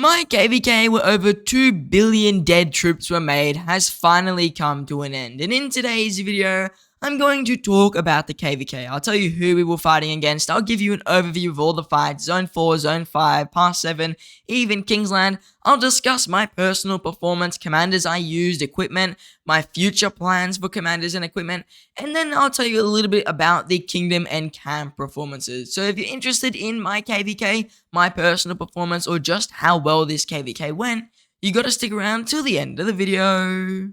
My KvK, where over 2 billion dead troops were made, has finally come to an end, and in today's video, I'm going to talk about the KvK. I'll tell you who we were fighting against, I'll give you an overview of all the fights, Zone 4, Zone 5, Pass 7, even Kingsland. I'll discuss my personal performance, commanders I used, equipment, my future plans for commanders and equipment, and then I'll tell you a little bit about the kingdom and camp performances. So if you're interested in my KvK, my personal performance, or just how well this KvK went, you gotta stick around till the end of the video.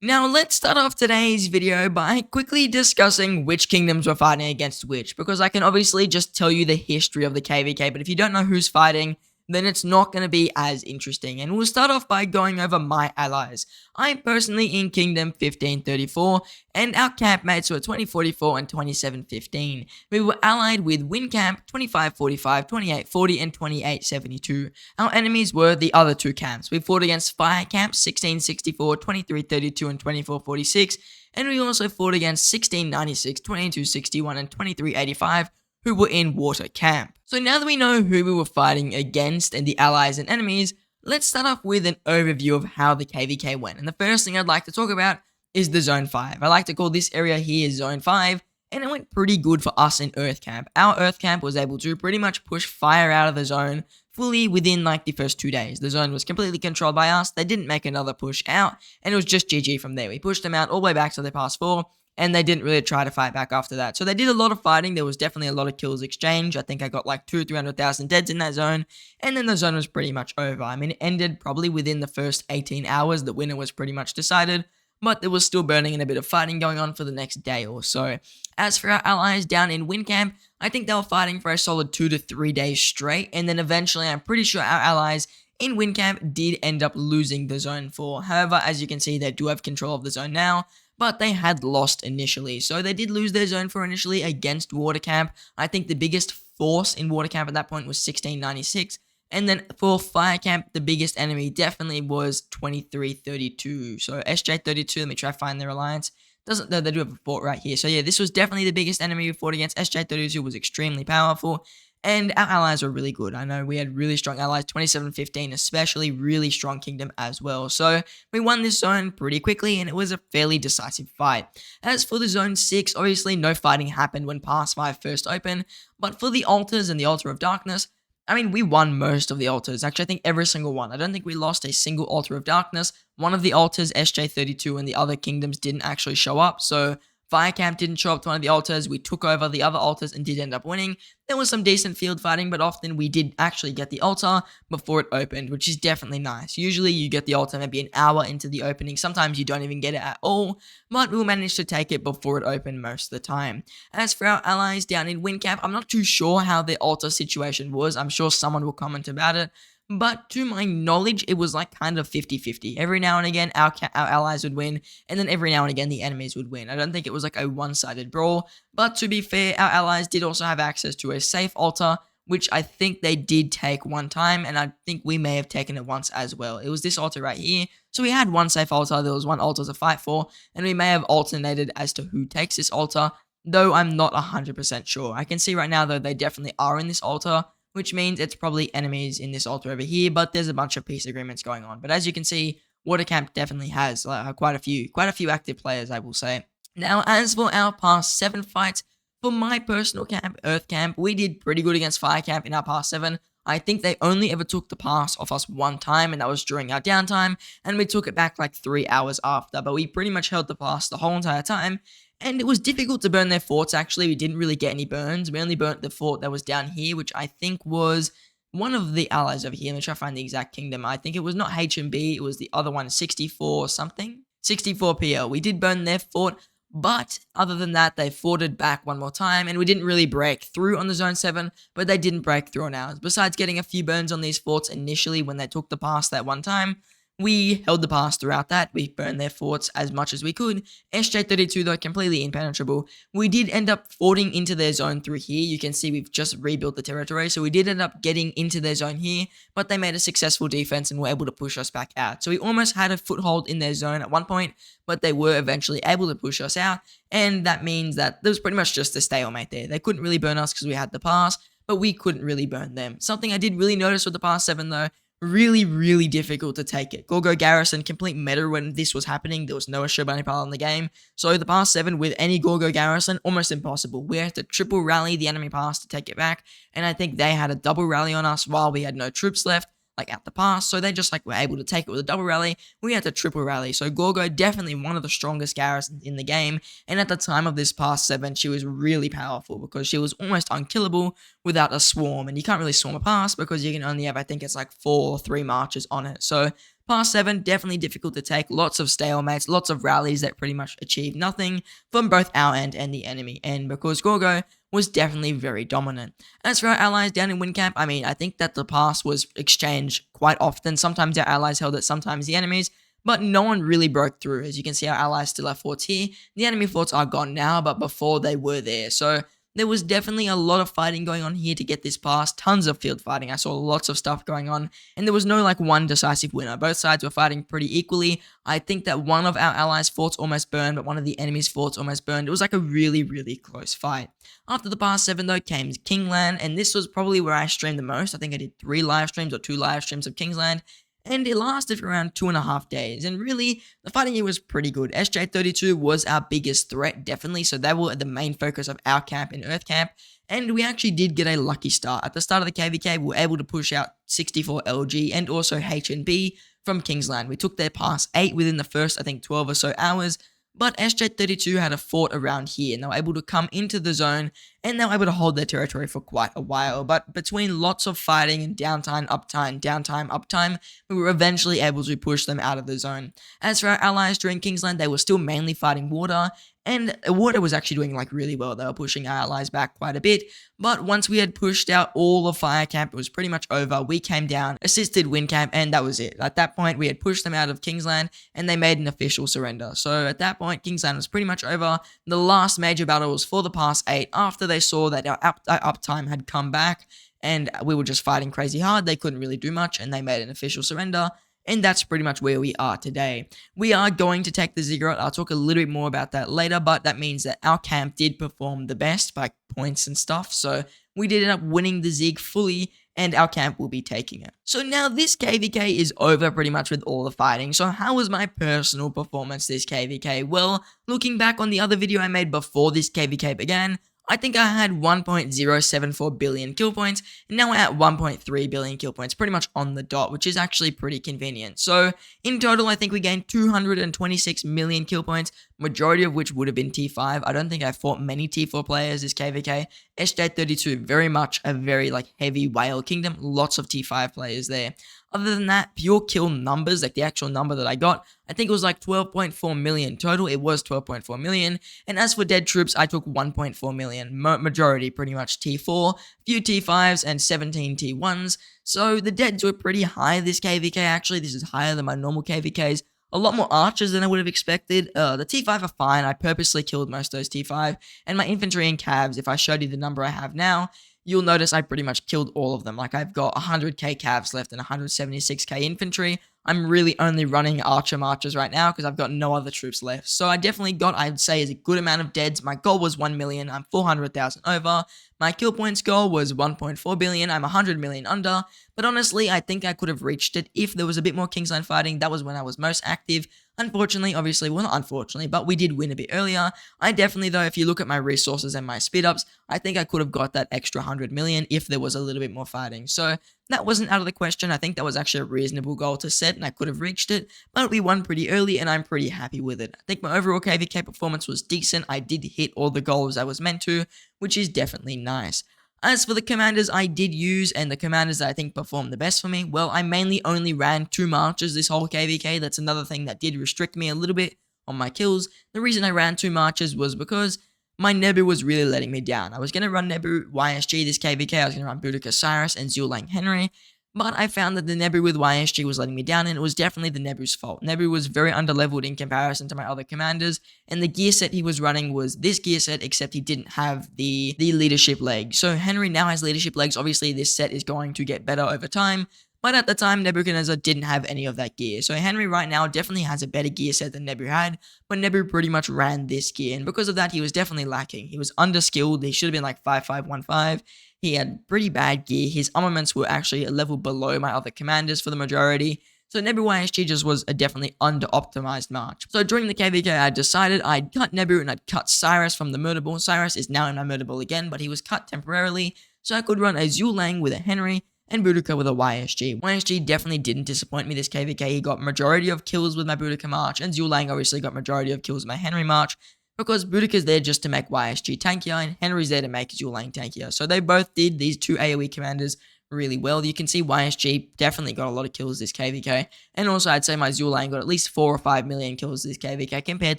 Now let's start off today's video by quickly discussing which kingdoms were fighting against which, because I can obviously just tell you the history of the KvK, but if you don't know who's fighting, then it's not going to be as interesting. And we'll start off by going over my allies. I'm personally in Kingdom 1534, and our camp mates were 2044 and 2715. We were allied with WinCamp 2545, 2840, and 2872. Our enemies were the other two camps. We fought against Fire Camp 1664, 2332, and 2446, and we also fought against 1696, 2261, and 2385, who were in Water Camp. So now that we know who we were fighting against and the allies and enemies, let's start off with an overview of how the KvK went. And the first thing I'd like to talk about is the Zone 5. I like to call this area here Zone 5, and it went pretty good for us in Earth Camp. Our Earth Camp was able to pretty much push fire out of the zone fully within like the first 2 days. The zone was completely controlled by us, they didn't make another push out, and it was just GG from there. We pushed them out all the way back to the Pass 4, and they didn't really try to fight back after that. So they did a lot of fighting. There was definitely a lot of kills exchanged. I think I got like 200,000-300,000 deads in that zone. And then the zone was pretty much over. I mean, it ended probably within the first 18 hours. The winner was pretty much decided. But there was still burning and a bit of fighting going on for the next day or so. As for our allies down in WinCamp, I think they were fighting for a solid 2 to 3 days straight. And then eventually, I'm pretty sure our allies in WinCamp did end up losing the Zone 4. However, as you can see, they do have control of the zone now, but they had lost initially. So they did lose their Zone 4 initially against Water Camp. I think the biggest force in Water Camp at that point was 1696. And then for Fire Camp, the biggest enemy definitely was 2332. So SJ32, let me try to find their alliance. Doesn't, they do have a fort right here. So yeah, this was definitely the biggest enemy we fought against. SJ32 was extremely powerful. And our allies were really good. I know we had really strong allies, 2715 especially, really strong kingdom as well. So we won this zone pretty quickly, and it was a fairly decisive fight. As for the Zone 6, obviously no fighting happened when Pass 5 first opened, but for the altars and the Altar of Darkness, I mean, we won most of the altars. Actually, I think every single one. I don't think we lost a single Altar of Darkness. One of the altars, SJ32, and the other kingdoms didn't actually show up, so Fire Camp didn't show up to one of the altars. We took over the other altars and did end up winning. There was some decent field fighting, but often we did actually get the altar before it opened, which is definitely nice. Usually you get the altar maybe an hour into the opening. Sometimes you don't even get it at all, but we'll manage to take it before it opened most of the time. As for our allies down in WinCamp, I'm not too sure how the altar situation was. I'm sure someone will comment about it. But to my knowledge, it was like kind of 50-50. Every now and again, our allies would win, and then every now and again, the enemies would win. I don't think it was like a one-sided brawl, but to be fair, our allies did also have access to a safe altar, which I think they did take one time, and I think we may have taken it once as well. It was this altar right here, so we had one safe altar, there was one altar to fight for, and we may have alternated as to who takes this altar, though I'm not 100% sure. I can see right now, though, they definitely are in this altar, which means it's probably enemies in this altar over here, but there's a bunch of peace agreements going on. But as you can see, Water Camp definitely has quite a few active players, I will say. Now, as for our Pass 7 fights, for my personal camp, Earth Camp, we did pretty good against Fire Camp in our Pass 7. I think they only ever took the pass off us one time, and that was during our downtime, and we took it back like 3 hours after, but we pretty much held the pass the whole entire time. And it was difficult to burn their forts, actually. We didn't really get any burns. We only burnt the fort that was down here, which I think was one of the allies over here. Let me try to find the exact kingdom. I think it was not HMB. It was the other one, 64 something. 64 PL. We did burn their fort, but other than that, they forted back one more time, and we didn't really break through on the Zone 7, but they didn't break through on ours. Besides getting a few burns on these forts initially when they took the pass that one time, we held the pass throughout that. We burned their forts as much as we could. SJ32, though, completely impenetrable. We did end up forting into their zone through here. You can see we've just rebuilt the territory, so we did end up getting into their zone here, but they made a successful defense and were able to push us back out. So we almost had a foothold in their zone at one point, but they were eventually able to push us out, and that means that there was pretty much just a stalemate there. They couldn't really burn us because we had the pass, but we couldn't really burn them. Something I did really notice with the past 7 though, really difficult to take it. Gorgo Garrison, complete meta when this was happening. There was no Ashurbanipal in the game. So the past 7 with any Gorgo Garrison, almost impossible. We had to triple rally the enemy pass to take it back. And I think they had a double rally on us while we had no troops left, like at the pass. So they just like were able to take it with a double rally. We had to triple rally. So Gorgo, definitely one of the strongest garrisons in the game. And at the time of this past 7, she was really powerful because she was almost unkillable without a swarm. And you can't really swarm a pass because you can only have, I think it's like 4 or 3 marches on it. So past 7, definitely difficult to take. Lots of stalemates, lots of rallies that pretty much achieved nothing from both our end and the enemy end, because Gorgo was definitely very dominant. As for our allies down in Windcamp, I mean, I think that the pass was exchanged quite often. Sometimes our allies held it, sometimes the enemies, but no one really broke through. As you can see, our allies still have forts here. The enemy forts are gone now, but before they were there. So there was definitely a lot of fighting going on here to get this pass. Tons of field fighting. I saw lots of stuff going on, and there was no like one decisive winner. Both sides were fighting pretty equally. I think that one of our allies' forts almost burned, but one of the enemy's forts almost burned. It was like a really close fight. After the past 7 though came Kingland, and this was probably where I streamed the most. I think I did 3 live streams or 2 live streams of Kingsland. And it lasted for around 2.5 days, and really, the fighting here was pretty good. SJ32 was our biggest threat, definitely, so they were the main focus of our camp in Earth Camp, and we actually did get a lucky start. At the start of the KvK, we were able to push out 64 LG and also H&B from Kingsland. We took their pass 8 within the first, I think, 12 or so hours, but SJ32 had a fort around here, and they were able to come into the zone, and they were able to hold their territory for quite a while. But between lots of fighting and downtime, uptime, we were eventually able to push them out of the zone. As for our allies during Kingsland, they were still mainly fighting water, and water was actually doing like really well. They were pushing our allies back quite a bit, but once we had pushed out all of Fire Camp, it was pretty much over. We came down, assisted Wind Camp, and that was it. At that point, we had pushed them out of Kingsland, and they made an official surrender. So at that point, Kingsland was pretty much over. The last major battle was for the past 8. After they saw that our uptime had come back, and we were just fighting crazy hard, they couldn't really do much, and they made an official surrender. And that's pretty much where we are today. We are going to take the ziggurat. I'll talk a little bit more about that later, but that means that our camp did perform the best by points and stuff. So we did end up winning the zig fully, and our camp will be taking it. So now this KvK is over pretty much with all the fighting. So how was my personal performance this KvK? Well, looking back on the other video I made before this KvK began, I think I had 1.074 billion kill points, and now we're at 1.3 billion kill points, pretty much on the dot, which is actually pretty convenient. So, in total, I think we gained 226 million kill points, majority of which would have been T5. I don't think I fought many T4 players this KvK. SJ32, very much a very, like, heavy whale kingdom, lots of T5 players there. Other than that, pure kill numbers, like the actual number that I got, I think it was like 12.4 million total. It was 12.4 million. And as for dead troops, I took 1.4 million. Majority pretty much T4, few T5s, and 17 T1s. So the deads were pretty high this KvK actually. This is higher than my normal KvKs. A lot more archers than I would have expected. The T5 are fine. I purposely killed most of those T5. And my infantry and cavs, if I showed you the number I have now, you'll notice I pretty much killed all of them. Like, I've got 100k cavs left and 176k infantry. I'm really only running archer marchers right now because I've got no other troops left. So I definitely got, I'd say, is a good amount of deads. My goal was 1 million. I'm 400,000 over. My kill points goal was 1.4 billion. I'm 100 million under. But honestly, I think I could have reached it if there was a bit more Kingsland fighting. That was when I was most active. Unfortunately, obviously, well, not unfortunately, but we did win a bit earlier. I definitely, though, if you look at my resources and my speed ups, I think I could have got that extra 100 million if there was a little bit more fighting. So that wasn't out of the question. I think that was actually a reasonable goal to set, and I could have reached it, but we won pretty early, and I'm pretty happy with it. I think my overall KvK performance was decent. I did hit all the goals I was meant to, which is definitely nice. As for the commanders I did use, and the commanders that I think performed the best for me, well, I mainly only ran 2 marches this whole KvK. That's another thing that did restrict me a little bit on my kills. The reason I ran 2 marches was because my Nebu was really letting me down. I was going to run Nebu YSG this KvK, I was going to run Boudica Cyrus and Zulang Henry, but I found that the Nebu with YSG was letting me down, and it was definitely the Nebu's fault. Nebu was very underleveled in comparison to my other commanders, and the gear set he was running was this gear set, except he didn't have the leadership leg. So Henry now has leadership legs. Obviously, this set is going to get better over time, But at the time, Nebuchadnezzar didn't have any of that gear. So Henry right now definitely has a better gear set than Nebu had, but Nebu pretty much ran this gear, and because of that, he was definitely lacking. He was underskilled. He should have been like 5515. He had pretty bad gear. His armaments were actually a level below my other commanders for the majority. So Nebu YSG just was a definitely under-optimized march. So during the KvK, I decided I'd cut Nebu and I'd cut Cyrus from the murder ball. Cyrus is now in my murder ball again, but he was cut temporarily, so I could run a Zulang with a Henry and Boudica with a YSG. YSG definitely didn't disappoint me this KvK. He got majority of kills with my Boudica march, and Zulang obviously got majority of kills with my Henry march, because Boudica's there just to make YSG tankier, and Henry's there to make Zulang tankier. So they both did, these two AoE commanders, really well. You can see YSG definitely got a lot of kills this KvK, and also I'd say my Zulang got at least 4 or 5 million kills this KvK compared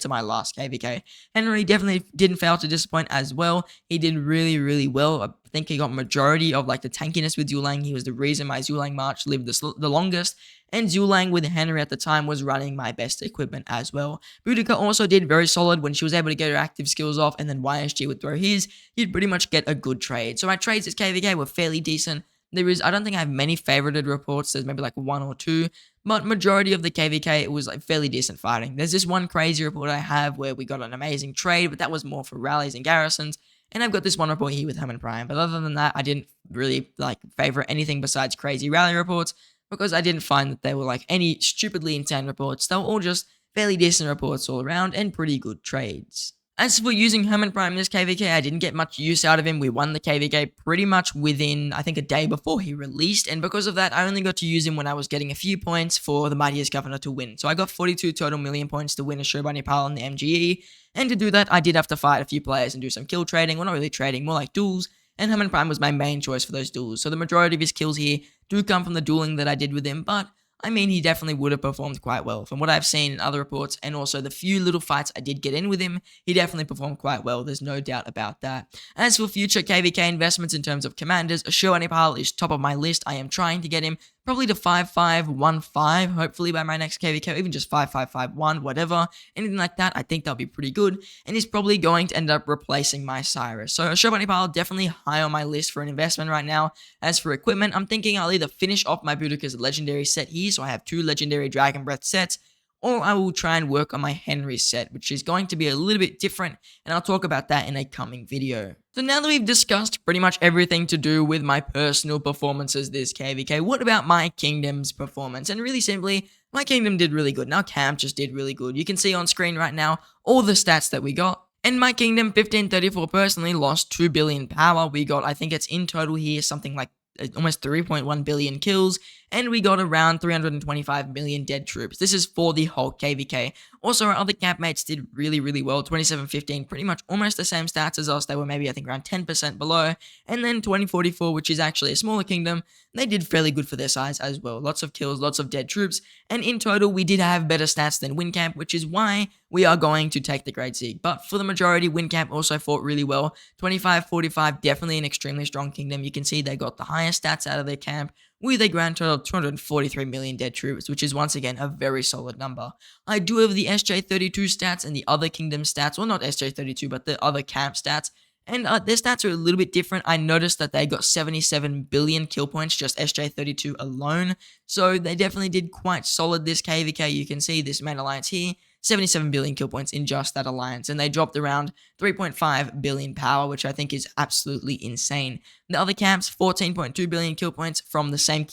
to my last KvK. Henry definitely didn't fail to disappoint as well. He did really well. I think he got majority of like the tankiness with Zulang. He was the reason my Zulang march lived the longest, and Zulang with Henry at the time was running my best equipment as well. Boudica also did very solid when she was able to get her active skills off, and then YSG would throw his. You'd pretty much get a good trade. So my trades this KvK were fairly decent. I don't think I have many favorited reports. There's maybe like 1 or 2, but majority of the KvK, it was like fairly decent fighting. There's this one crazy report I have where we got an amazing trade, but that was more for rallies and garrisons. And I've got this one report here with Hermann Prime, but other than that, I didn't really like favorite anything besides crazy rally reports, because I didn't find that they were like any stupidly insane reports. They were all just fairly decent reports all around and pretty good trades. As for using Hermann Prime in this KvK, I didn't get much use out of him. We won the KvK pretty much within, I think, a day before he released, and because of that, I only got to use him when I was getting a few points for the Mightiest Governor to win. So I got 42 total million points to win a Shobani Pal in the MGE, and to do that, I did have to fight a few players and do some kill trading. Well, not really trading, more like duels, and Hermann Prime was my main choice for those duels. So the majority of his kills here do come from the dueling that I did with him, but I mean, he definitely would have performed quite well. From what I've seen in other reports, and also the few little fights I did get in with him, he definitely performed quite well. There's no doubt about that. As for future KvK investments in terms of commanders, Ashur is top of my list. I am trying to get him probably to 5515, hopefully by my next KvK, or even just 5551, whatever. Anything like that, I think that'll be pretty good, and he's probably going to end up replacing my Cyrus. So Ashur definitely high on my list for an investment right now. As for equipment, I'm thinking I'll either finish off my Boudica's legendary set here, so I have 2 legendary Dragon Breath sets, or I will try and work on my Henry set, which is going to be a little bit different, and I'll talk about that in a coming video. So now that we've discussed pretty much everything to do with my personal performances this KvK, what about my kingdom's performance? And really simply, my kingdom did really good, and our camp just did really good. You can see on screen right now all the stats that we got. And my kingdom, 1534 personally, lost 2 billion power. We got, I think it's in total here, something like almost 3.1 billion kills, and we got around 325 million dead troops. This is for the whole KvK. Also, our other campmates did really well. 2715, pretty much almost the same stats as us. They were maybe, I think, around 10% below. And then 2044, which is actually a smaller kingdom, they did fairly good for their size as well. Lots of kills, lots of dead troops, and in total, we did have better stats than WinCamp, which is why we are going to take the Great Siege. But for the majority, WinCamp also fought really well. 2545, definitely an extremely strong kingdom. You can see they got the highest stats out of their camp, with a grand total of 243 million dead troops, which is once again a very solid number. I do have the SJ32 stats and the other kingdom stats, well, not SJ32, but the other camp stats, and their stats are a little bit different. I noticed that they got 77 billion kill points, just SJ32 alone, so they definitely did quite solid this KvK. You can see this main alliance here, 77 billion kill points in just that alliance, and they dropped around 3.5 billion power, which I think is absolutely insane. The other camps, 14.2 billion kill points from the same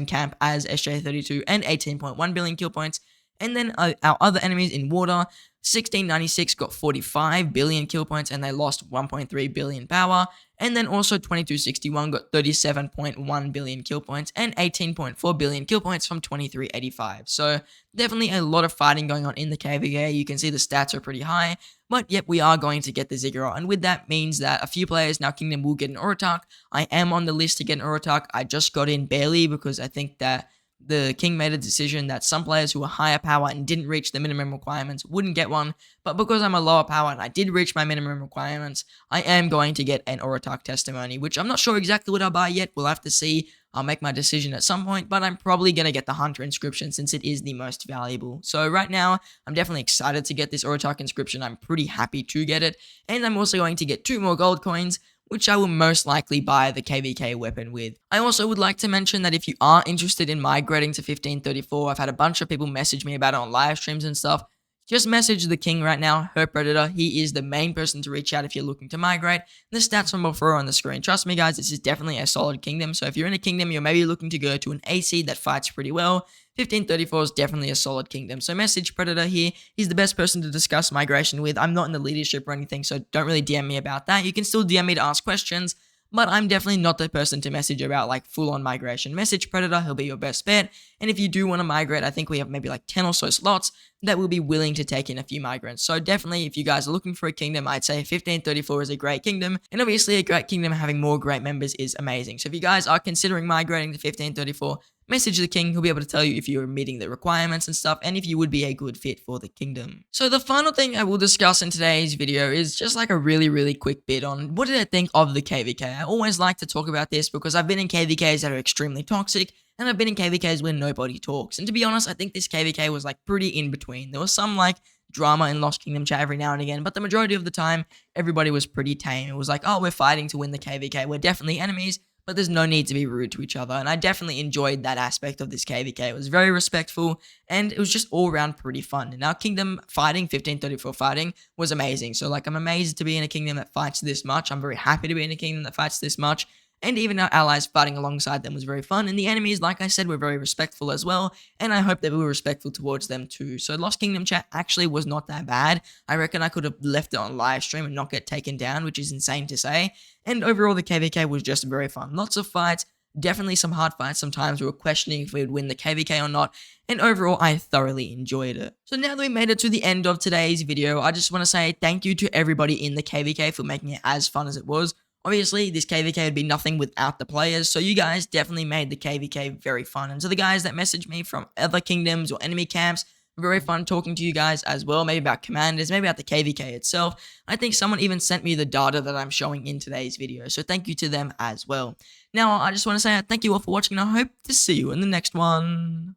camp as SJ32, and 18.1 billion kill points. And then our other enemies in water, 1696 got 45 billion kill points, and they lost 1.3 billion power. And then also 2261 got 37.1 billion kill points and 18.4 billion kill points from 2385. So definitely a lot of fighting going on in the KvK. You can see the stats are pretty high, but yep, we are going to get the Ziggurat. And with that means that a few players in our kingdom will get an Orotak. I am on the list to get an Orotak. I just got in barely because I think that the king made a decision that some players who were higher power and didn't reach the minimum requirements wouldn't get one, but because I'm a lower power and I did reach my minimum requirements, I am going to get an Orotak testimony, which I'm not sure exactly what I'll buy yet. We'll have to see. I'll make my decision at some point, but I'm probably going to get the Hunter inscription since it is the most valuable. So right now, I'm definitely excited to get this Orotak inscription. I'm pretty happy to get it, and I'm also going to get 2 more gold coins, which I will most likely buy the KvK weapon with. I also would like to mention that if you are interested in migrating to 1534, I've had a bunch of people message me about it on live streams and stuff. Just message the king right now, Her Predator. He is the main person to reach out if you're looking to migrate. The stats from before are on the screen. Trust me, guys, this is definitely a solid kingdom. So if you're in a kingdom, you're maybe looking to go to an AC that fights pretty well, 1534 is definitely a solid kingdom. So message Predator here. He's the best person to discuss migration with. I'm not in the leadership or anything, so don't really DM me about that. You can still DM me to ask questions, but I'm definitely not the person to message about like full-on migration. Message Predator, he'll be your best bet. And if you do want to migrate, I think we have maybe like 10 or so slots that will be willing to take in a few migrants. So definitely, if you guys are looking for a kingdom, I'd say 1534 is a great kingdom. And obviously, a great kingdom having more great members is amazing. So if you guys are considering migrating to 1534, message the king. He'll be able to tell you if you're meeting the requirements and stuff, and if you would be a good fit for the kingdom. So the final thing I will discuss in today's video is just like a really quick bit on what did I think of the KvK. I always like to talk about this because I've been in KvKs that are extremely toxic, and I've been in KvKs where nobody talks. And to be honest, I think this KvK was like pretty in between. There was some like drama in Lost Kingdom chat every now and again, but the majority of the time, everybody was pretty tame. It was like, oh, we're fighting to win the KvK. We're definitely enemies, but there's no need to be rude to each other. And I definitely enjoyed that aspect of this KvK. It was very respectful, and it was just all around pretty fun. And our kingdom fighting, 1534 fighting, was amazing. So like, I'm amazed to be in a kingdom that fights this much. I'm very happy to be in a kingdom that fights this much. And even our allies fighting alongside them was very fun. And the enemies, like I said, were very respectful as well. And I hope that we were respectful towards them too. So Lost Kingdom chat actually was not that bad. I reckon I could have left it on live stream and not get taken down, which is insane to say. And overall, the KvK was just very fun. Lots of fights. Definitely some hard fights sometimes. We were questioning if we would win the KvK or not. And overall, I thoroughly enjoyed it. So now that we made it to the end of today's video, I just want to say thank you to everybody in the KvK for making it as fun as it was. Obviously, this KvK would be nothing without the players, so you guys definitely made the KvK very fun. And to the guys that messaged me from other kingdoms or enemy camps, very fun talking to you guys as well, maybe about commanders, maybe about the KvK itself. I think someone even sent me the data that I'm showing in today's video, so thank you to them as well. Now, I just want to say thank you all for watching, and I hope to see you in the next one.